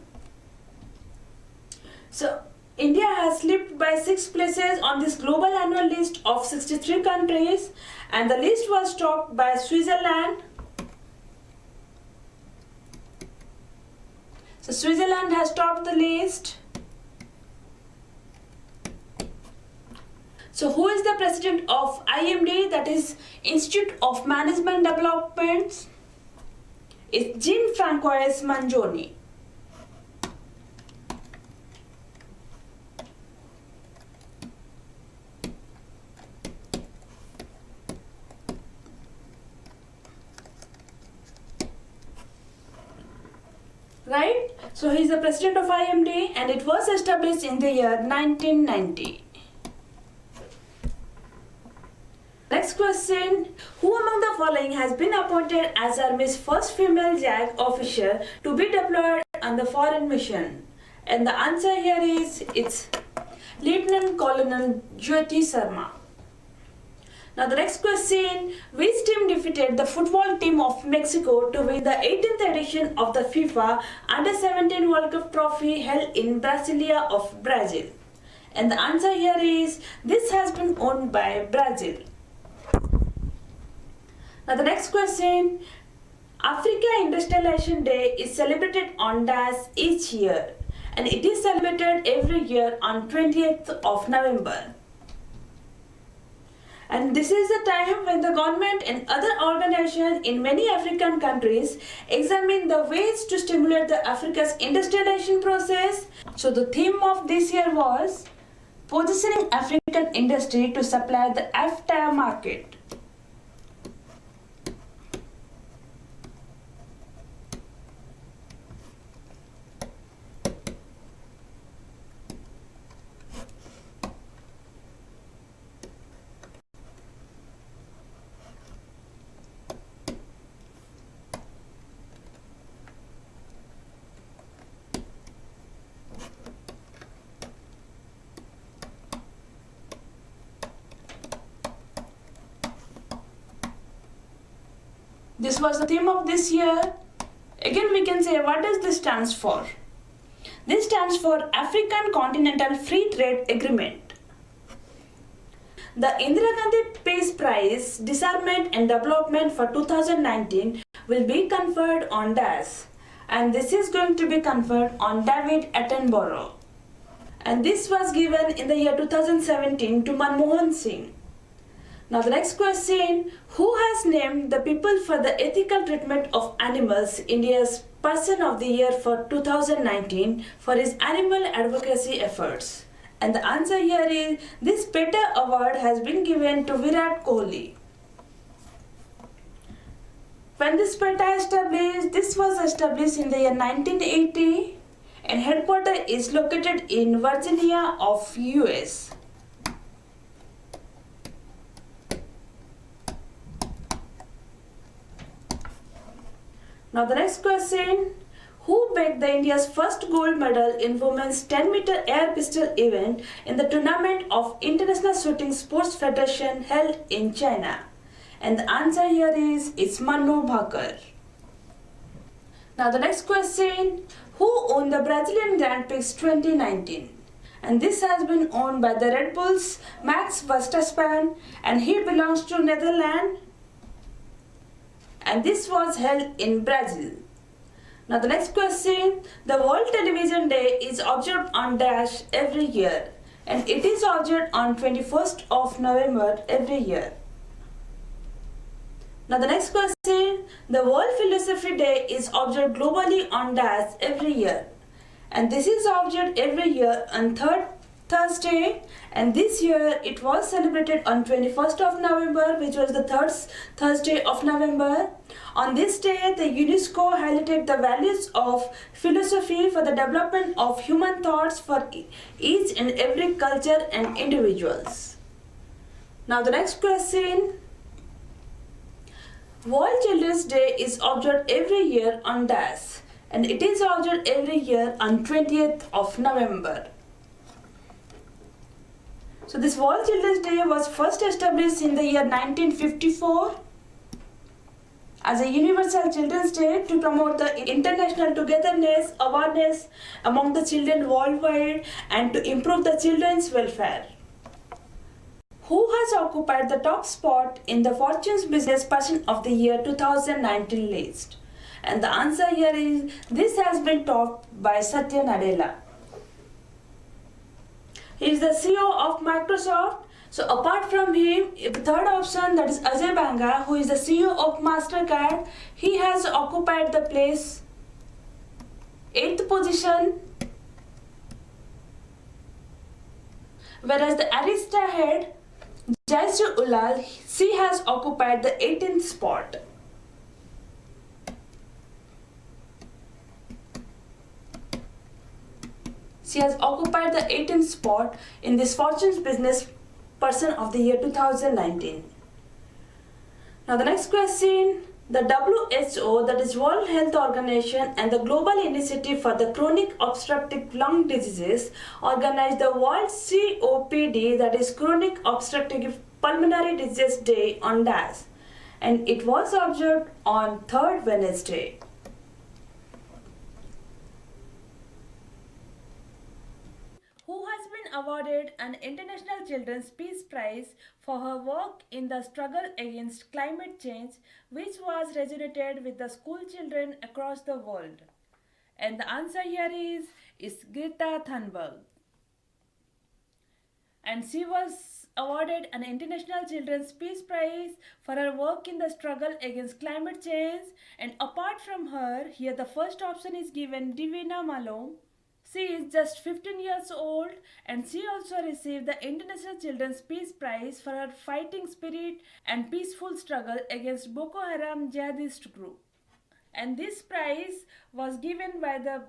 A: So India has slipped by 6 places on this global annual list of 63 countries, and the list was topped by Switzerland. So Switzerland has topped the list. So who is the president of IMD, that is Institute of Management Development? It's Jean-Francois Mangione. Right? So he is the president of IMD, and it was established in the year 1990. Next question. Who among the following has been appointed as Army's first female JAG officer to be deployed on the foreign mission? And the answer here is it's Lieutenant Colonel Jyoti Sharma. Now the next question, which team defeated the football team of Mexico to win the 18th edition of the FIFA Under-17 World Cup trophy held in Brasilia of Brazil? And the answer here is this has been owned by Brazil. Now the next question, Africa Industrialization Day is celebrated on DAS each year, and it is celebrated every year on 20th of November. And this is the time when the government and other organizations in many African countries examine the ways to stimulate the Africa's industrialization process. So the theme of this year was positioning African industry to supply the FTA market. This was the theme of this year. Again we can say, what does this stands for? This stands for African Continental Free Trade Agreement. The Indira Gandhi Peace Prize, Disarmament and Development for 2019 will be conferred on DAS, and this is going to be conferred on David Attenborough. And this was given in the year 2017 to Manmohan Singh. Now the next question, who has named the People for the Ethical Treatment of Animals India's Person of the Year for 2019 for his animal advocacy efforts? And the answer here is this PETA award has been given to Virat Kohli. When this PETA established, this was established in the year 1980, and headquarters is located in Virginia of US. Now the next question, who bagged the India's first gold medal in women's 10-meter air pistol event in the tournament of International Shooting Sports Federation held in China? And the answer here is it's Manu Bhaker. Now the next question, who owned the Brazilian Grand Prix 2019? And this has been owned by the Red Bulls Max Verstappen, and he belongs to Netherlands. And this was held in Brazil. Now the next question, the World Television Day is observed on dash every year, and it is observed on 21st of November every year. Now the next question, the World Philosophy Day is observed globally on dash every year, and this is observed every year on third Thursday, and this year it was celebrated on 21st of November, which was the third Thursday of November. On this day, the UNESCO highlighted the values of philosophy for the development of human thoughts for each and every culture and individuals. Now the next question. World Children's Day is observed every year on dash, and it is observed every year on 20th of November. So this World Children's Day was first established in the year 1954 as a universal children's day to promote the international togetherness, awareness among the children worldwide and to improve the children's welfare. Who has occupied the top spot in the Fortune's Business Person of the Year 2019 list? And the answer here is this has been topped by Satya Nadella. He is the CEO of Microsoft. So apart from him, the third option, that is Ajay Banga, who is the CEO of MasterCard, he has occupied the place 8th position. Whereas the Arista head, Jaisru Ulal, she has occupied the 18th spot. She has occupied the 18th spot in this Fortune's Business Person of the Year 2019. Now the next question, the WHO, that is World Health Organization, and the Global Initiative for the Chronic Obstructive Lung Diseases organized the World COPD, that is Chronic Obstructive Pulmonary Disease Day on dash, and it was observed on 3rd Wednesday. Who has been awarded an International Children's Peace Prize for her work in the struggle against climate change, which was resonated with the school children across the world? And the answer here is Greta Thunberg. And she was awarded an International Children's Peace Prize for her work in the struggle against climate change. And apart from her, here the first option is given Divina Malone. She is just 15 years old, and she also received the International Children's Peace Prize for her fighting spirit and peaceful struggle against Boko Haram jihadist group. And this prize was given by the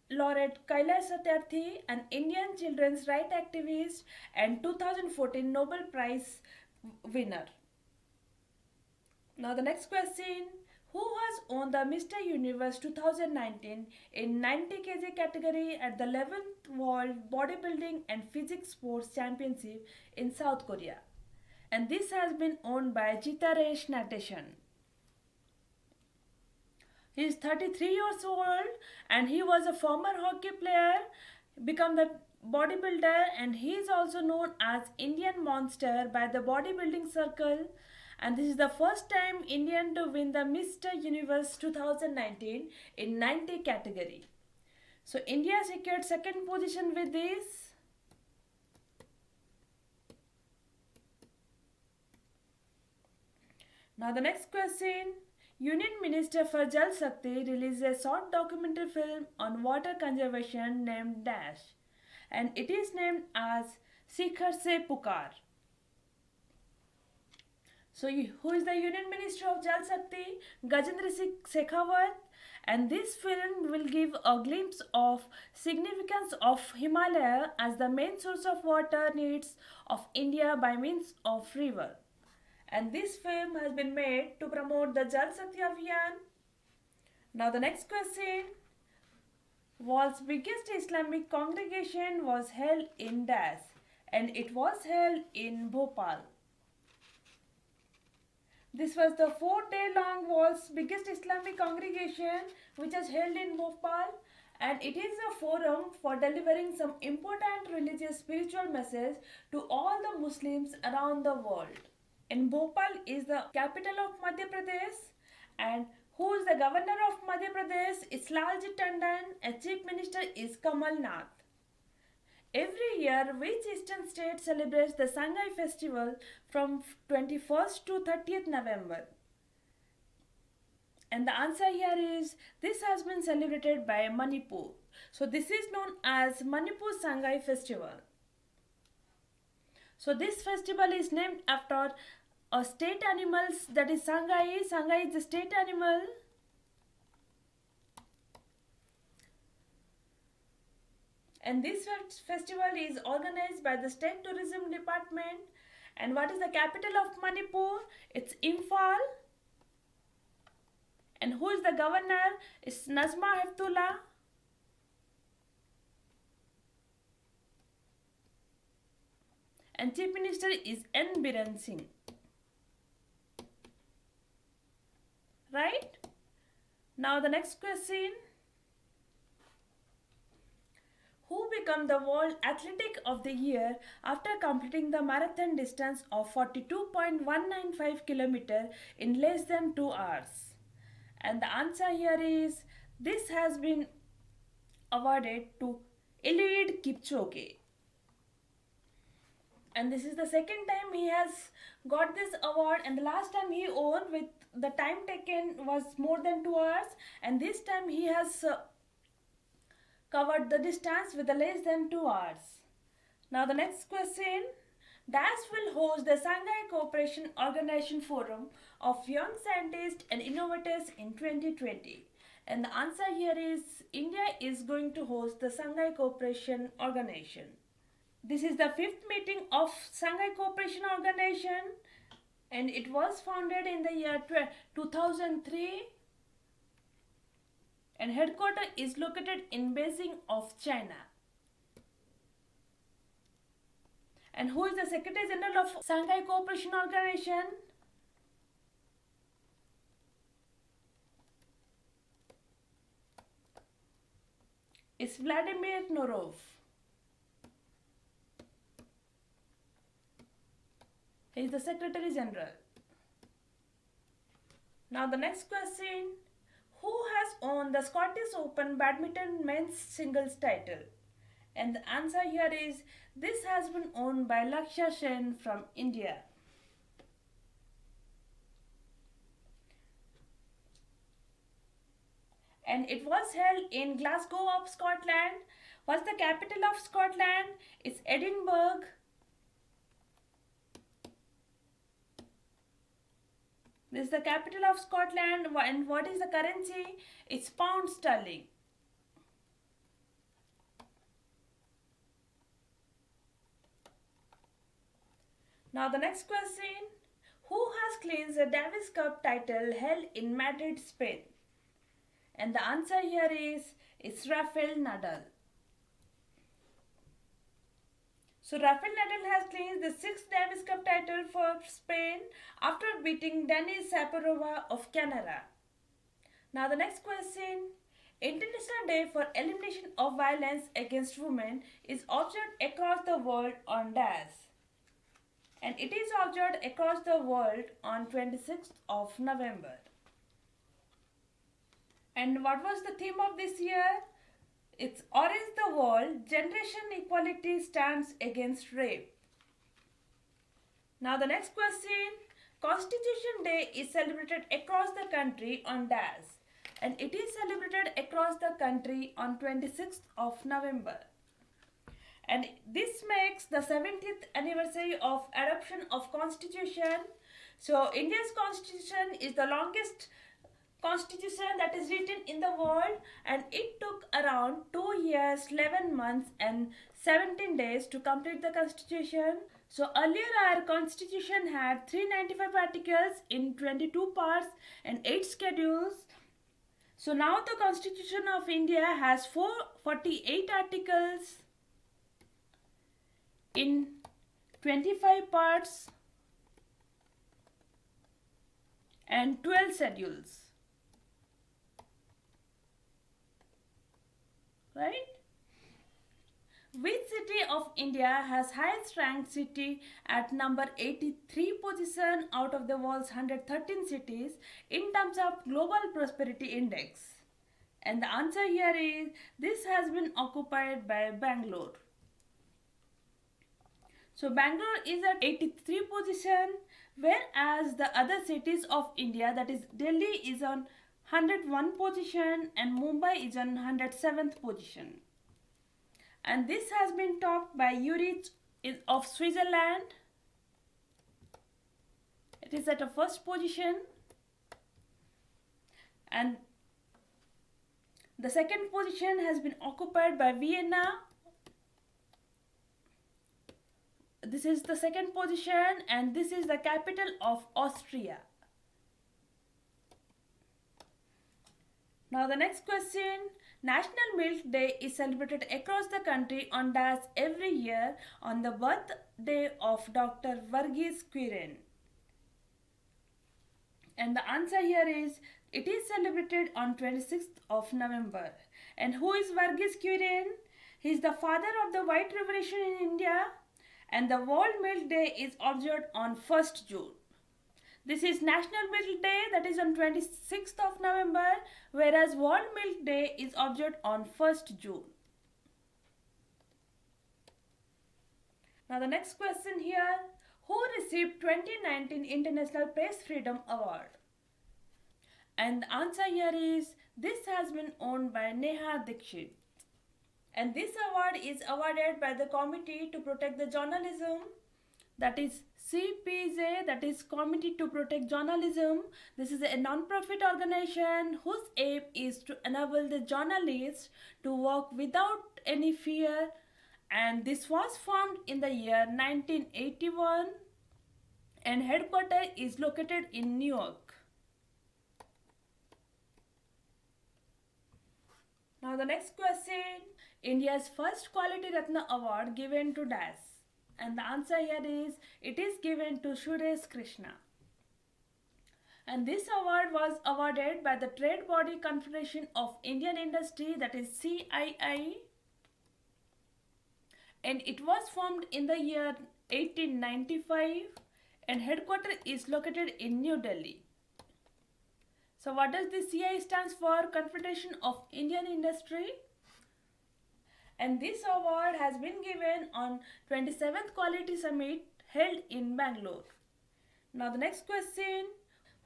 A: laureate Kailash Satyarthi, an Indian children's rights activist and 2014 Nobel Prize winner. Now the next question. Who has won the Mr. Universe 2019 in 90 kg category at the 11th World Bodybuilding and Physics Sports Championship in South Korea? And this has been won by Jitaresh Natation. He is 33 years old and he was a former hockey player, become the bodybuilder, and he is also known as Indian Monster by the bodybuilding circle. And this is the first time Indian to win the Mr. Universe 2019 in 90 category. So India secured second position with this. Now the next question. Union Minister for Jal Shakti released a short documentary film on water conservation named Dash, and it is named as Shikhar Se Pukar. So who is the Union Minister of Jal Shakti? Gajendra Singh Shekhawat. And this film will give a glimpse of significance of Himalaya as the main source of water needs of India by means of river. And this film has been made to promote the Jal Shakti Abhiyan. Now the next question. World's biggest Islamic congregation was held in Dash, and it was held in Bhopal. This was the 4-day-long world's biggest Islamic congregation which is held in Bhopal, and it is a forum for delivering some important religious spiritual message to all the Muslims around the world. And Bhopal is the capital of Madhya Pradesh, and Who is the governor of Madhya Pradesh? It's Lalji Tandon, and chief minister is Kamal Nath. Every year, which eastern state celebrates the Sangai festival from 21st to 30th November? And the answer here is this has been celebrated by Manipur. So this is known as Manipur Sangai festival. So this festival is named after a state animal, that is Sangai. Sangai is the state animal. And this festival is organized by the State Tourism Department. And what is the capital of Manipur? It's Imphal. And who is the governor? It's Nazma Heptullah. And chief minister is N. Biren Singh. Right? Now the next question. Who became the World Athletic of the Year after completing the marathon distance of 42.195 km in less than 2 hours? And the answer here is this has been awarded to Eliud Kipchoge. And this is the second time he has got this award, and the last time he won with the time taken was more than 2 hours, and this time he has covered the distance with less than 2 hours. Now the next question. DAS will host the Shanghai Cooperation Organization Forum of Young Scientists and Innovators in 2020. And the answer here is India is going to host the Shanghai Cooperation Organization. This is the 5th meeting of Shanghai Cooperation Organization, and it was founded in the year 2003, and headquarters is located in Beijing of China. And who is the Secretary General of Shanghai Cooperation Organization? It's Vladimir Norov. He is the Secretary General. Now the next question. Who has won the Scottish Open Badminton men's singles title? And the answer here is this has been won by Lakshya Sen from India. And it was held in Glasgow of Scotland. What's the capital of Scotland? It's Edinburgh. This is the capital of Scotland, and what is the currency? It's pound sterling. Now the next question. Who has clinched the Davis Cup title held in Madrid, Spain? And the answer here is it's Rafael Nadal. So Rafael Nadal has clinched the 6th Davis Cup title for Spain after beating Denis Shapovalov of Canada. Now the next question. International Day for Elimination of Violence Against Women is observed across the world on DAS. And it is observed across the world on 26th of November. And what was the theme of this year? It's Orange the World, Generation Equality Stands Against Rape. Now the next question. Constitution Day is celebrated across the country on DAS. And it is celebrated across the country on 26th of November. And this makes the 70th anniversary of adoption of Constitution. So India's Constitution is the longest Constitution that is written in the world, and it took around 2 years, 11 months and 17 days to complete the Constitution. So earlier our Constitution had 395 articles in 22 parts and 8 schedules. So now the Constitution of India has 448 articles in 25 parts and 12 schedules. Right? Which city of India has highest ranked city at number 83 position out of the world's 113 cities in terms of Global Prosperity Index? And the answer here is this has been occupied by Bangalore. So Bangalore is at 83 position, whereas the other cities of India, that is Delhi, is on 101 position and Mumbai is on 107th position. And this has been topped by Zurich of Switzerland. It is at a first position. And the second position has been occupied by Vienna. This is the second position and this is the capital of Austria. Now the next question. National Milk Day is celebrated across the country on dash every year on the birthday of Dr. Verghese Kurian. And the answer here is it is celebrated on 26th of November. And who is Verghese Kurian? He is the father of the White Revolution in India, and the World Milk Day is observed on 1st June. This is National Milk Day, that is on 26th of November, whereas World Milk Day is observed on 1st June. Now the next question here, who received 2019 International Press Freedom Award? And the answer here is this has been owned by Neha Dikshit. And this award is awarded by the Committee to Protect the Journalism, that is CPJ, that is Committee to Protect Journalism. This is a non-profit organization whose aim is to enable the journalists to work without any fear, and this was formed in the year 1981 and headquarters is located in New York. Now the next question, India's first Quality Ratna Award given to dash. And the answer here is it is given to Suresh Krishna. And this award was awarded by the Trade Body Confederation of Indian Industry, that is CII. And it was formed in the year 1895 and headquarters is located in New Delhi. So what does the CII stands for? Confederation of Indian Industry. And this award has been given on 27th Quality Summit held in Bangalore. Now the next question,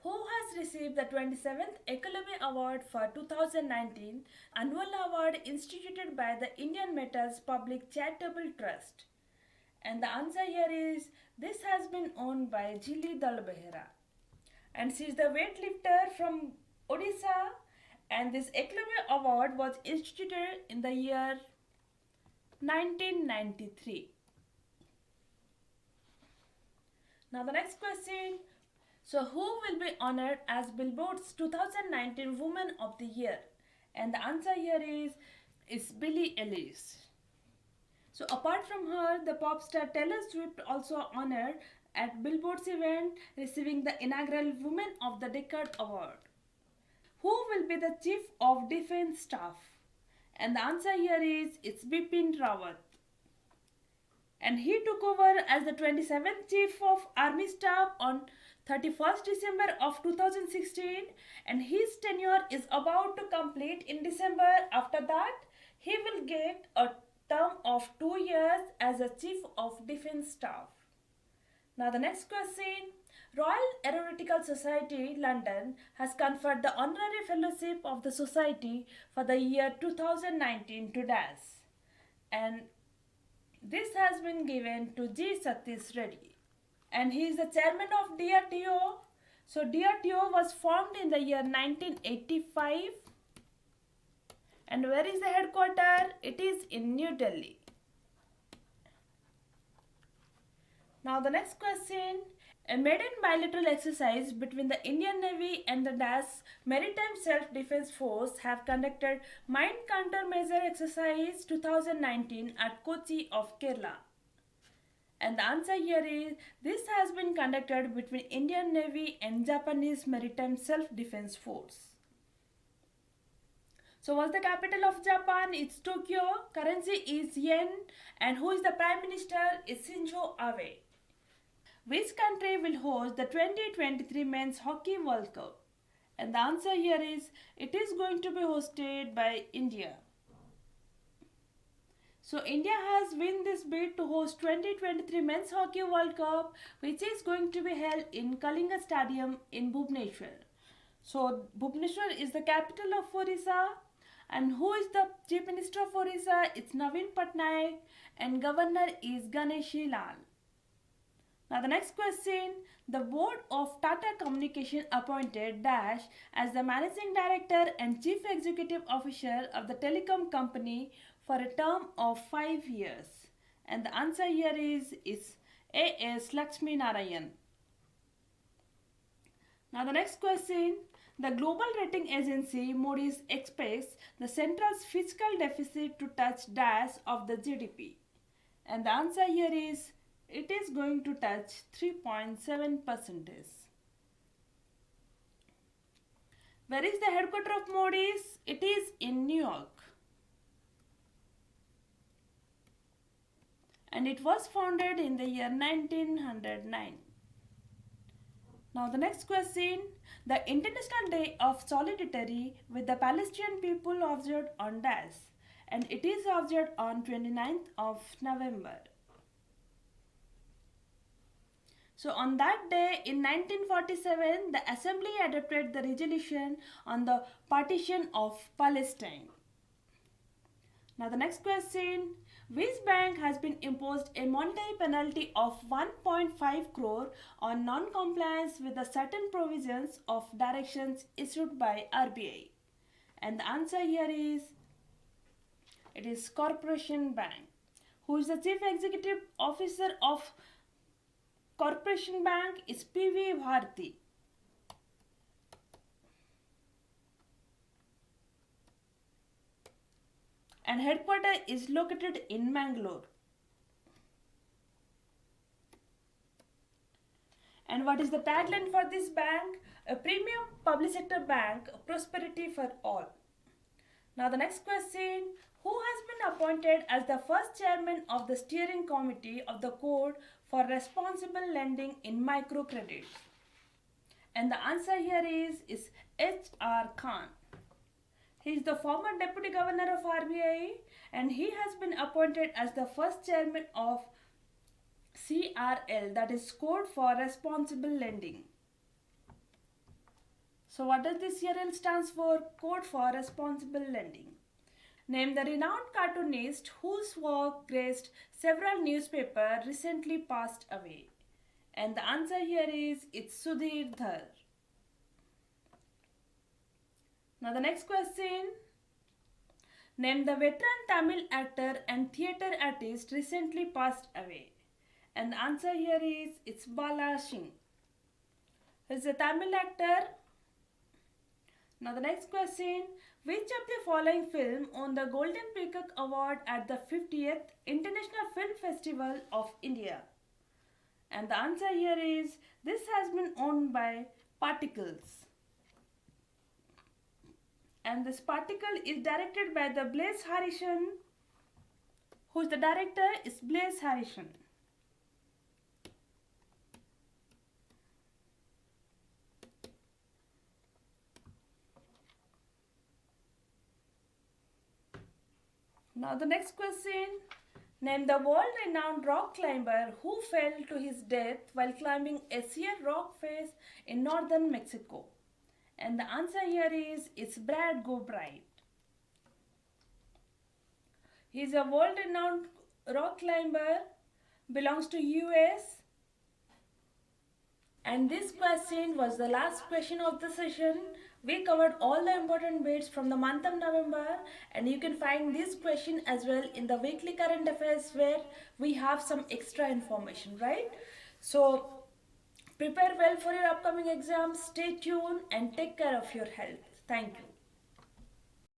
A: who has received the 27th Academy Award for 2019 annual award instituted by the Indian Metals Public Charitable Trust? And the answer here is this has been owned by Jili Dalbehra. And she is the weightlifter from Odisha, and this Academy Award was instituted in the year 1993. Now the next question. So who will be honored as Billboard's 2019 Woman of the Year? And the answer here is Billie Eilish. So apart from her, the pop star Taylor Swift also honored at Billboard's event, receiving the inaugural Woman of the Decade Award. Who will be the Chief of Defense Staff? And the answer here is it's Bipin Rawat. And he took over as the 27th Chief of Army Staff on 31st December of 2016, and his tenure is about to complete in December. After that, he will get a term of 2 years as a Chief of Defense Staff. Now the next question. Royal Aeronautical Society London has conferred the honorary fellowship of the society for the year 2019 to dash, and this has been given to G. Satish Reddy, and he is the chairman of DRDO. So DRDO was formed in the year 1985, and where is the headquarters? It is in New Delhi. Now the next question. A maiden bilateral exercise between the Indian Navy and the DAS Maritime Self-Defense Force have conducted Mine Countermeasure Exercise 2019 at Kochi of Kerala. And the answer here is this has been conducted between Indian Navy and Japanese Maritime Self-Defense Force. So what's the capital of Japan? It's Tokyo. Currency is yen. And who is the Prime Minister? It's Shinzo Abe. Which country will host the 2023 Men's Hockey World Cup? And the answer here is it is going to be hosted by India. So India has won this bid to host 2023 Men's Hockey World Cup, which is going to be held in Kalinga Stadium in Bhubaneswar. So Bhubaneswar is the capital of Orissa. And who is the Chief Minister of Orissa? It's Naveen Patnaik, and Governor is Ganeshi Lal. Now the next question, the board of Tata Communication appointed Dash as the managing director and chief executive officer of the telecom company for a term of 5 years. And the answer here is A.S. Lakshmi Narayan. Now the next question, the global rating agency Moody's expects the central's fiscal deficit to touch dash of the GDP. And the answer here is it is going to touch 3.7%. Where is the headquarters of Moody's? It is in New York. And it was founded in the year 1909. Now the next question, the International Day of Solidarity with the Palestinian people observed on dash, and it is observed on 29th of November. So on that day in 1947, the Assembly adopted the resolution on the partition of Palestine. Now the next question, which bank has been imposed a monetary penalty of 1.5 crore on non-compliance with the certain provisions of directions issued by RBI? And the answer here is, it is Corporation Bank. Who is the Chief Executive Officer of Corporation Bank? Is P.V. Bharti. And headquarters is located in Mangalore. And what is the tagline for this bank? A premium public sector bank, prosperity for all. Now the next question, who has been appointed as the first chairman of the steering committee of the Code for Responsible Lending in Microcredit? And the answer here is H.R. Khan. He is the former Deputy Governor of RBI, and he has been appointed as the first chairman of CRL, that is Code for Responsible Lending. So what does this CRL stands for? Code for Responsible Lending. Name the renowned cartoonist whose work graced several newspapers recently passed away. And the answer here is it's Sudhir Dhar. Now the next question, name the veteran Tamil actor and theatre artist recently passed away. And the answer here is it's Bala Singh. Who is a Tamil actor? Now the next question, which of the following film won the Golden Peacock Award at the 50th International Film Festival of India? And the answer here is this has been owned by Particles. And this Particle is directed by the Blaise Harrison. Who's the director? Is Blaise Harrison. Now the next question, name the world-renowned rock climber who fell to his death while climbing a sheer rock face in northern Mexico. And the answer here is it's Brad Gobright. He is a world-renowned rock climber, belongs to US. And this question was the last question of the session. We covered all the important bits from the month of November, and you can find this question as well in the weekly current affairs where we have some extra information, right? So prepare well for your upcoming exams, stay tuned and take care of your health. Thank you.